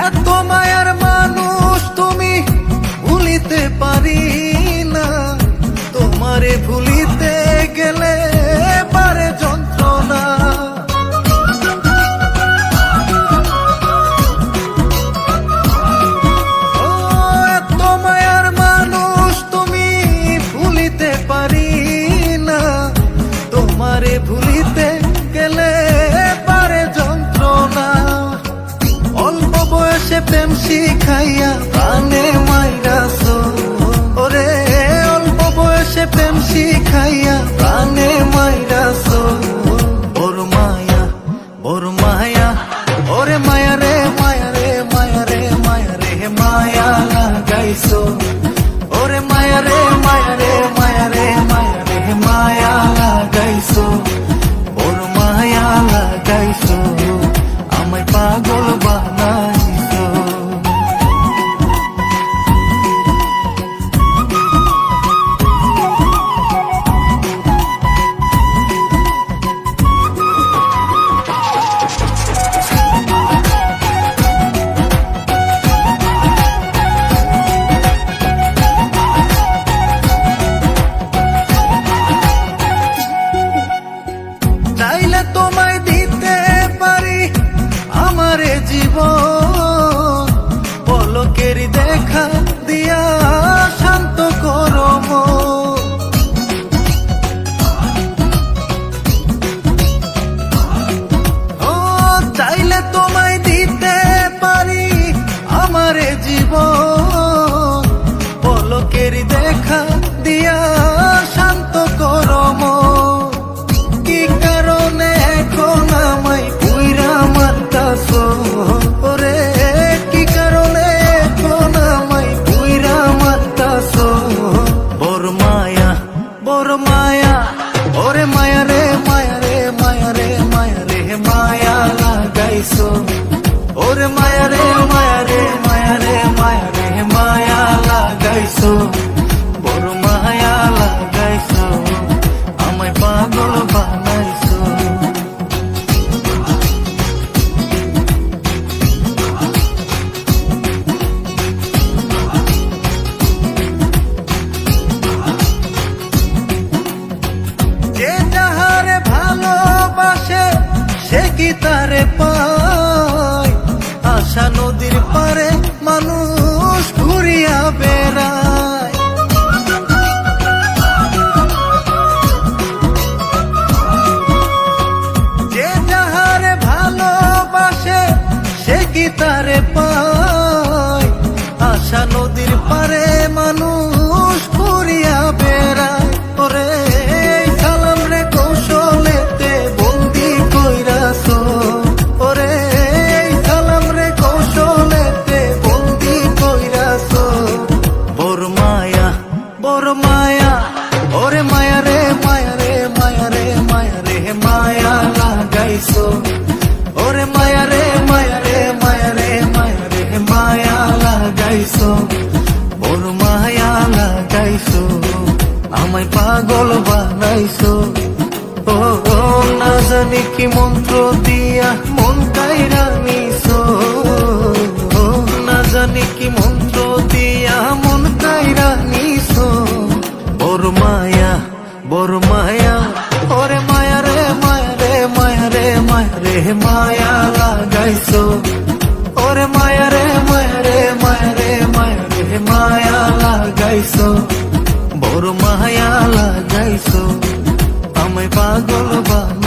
এত মায়ার মানুষ তুমি, ভুলিতে পারি না। তোমারে ভুলিতে গেলে পারে যন্ত্রণা। ও এত মায়ার মানুষ তুমি, ভুলিতে পারি না। তোমারে ভুলিতে গেলে পারে যন্ত্রণা। অল্প বয়সে প্রেম শিখাইয়া প্রাণে মাইরাছো, ওরে অল্প বয়সে প্রেম শিখাইয়া প্রাণে মাইরাছো। বড় মায়া, বড় মায়া, ওরে মায়া রে মায়া রে মায়া রে মায়া রে মায়া লাগাইছো। ওরে মায়া রে মায়া রে মায়া রে মায়া রে মায়া লাগাইছো। বড় মায়া লাগাইছো, আমায় পাগল বানাইছো। চাইলে তোমায় দিতে পারি আমারে জীবন, পলকের দেখা দিয়া শান্ত করো মন। ও চাইলে তোমায় দিতে পারি আমারে জীবন, পলকের দেখা দিয়া শান্ত করো মন। কি কারণে এখন আমায় পুইরা মারতাছো, ওরে কি কারণে এখন আমায় পুইরা মারতাছো। বড় মায়া, বড় মায়া, ওরে মায়া রে মায়া রে মায়া রে মায়া রে মায়া লাগাইছো। ওরে মায়া রে মায়া রে মায়া রে মায়া রে মায়া লাগাইছো। বড় মায়া লাগাইছো, আমায় পাগল বানাইছো। যে যাহারে ভালোবাসে সে কি তারে পায়, আশা নদীর পারে মানুষ ঘুরিয়া বেড়ায়। যে যাহারে ভালোবাসে সে কি তারে পায়, আশা নদীর পারে মানুষ ঘুরিয়া বেড়ায়। ওরে সালাম রে কৌশলেতে বন্দি কইরাছো, ওরে সালাম রে কৌশলেতে বন্দি কইরাছো। বড় মায়া, বড় মায়া, ওরে মায়া রে মায়া রে মায়া রে মায়া রে মায়া লাগাইছো। ওরে মায়া রে মায়া রে মায়া রে মায়া রে মায়া লাগাইছো। বড় মায়া লাগাইছো, আমায় পাগল বানাইছো। ও ও না জানি কি মন্ত্র দিয়া মন কাইরা নিছো, ও না জানি কি মন্ত্র দিয়া মন কাইরা নিছো। বড় মায়া, বড় মায়া, ওরে মায়া রে মায়া রে মায়া রে মায়া রে মায়া লাগাইছো। ওরে মায়া রে মায়া রে মায়া রে মায়া রে মায়া লাগাইছো। বড় মায়া লাগাইছো, আমায় পাগল বানাইছো।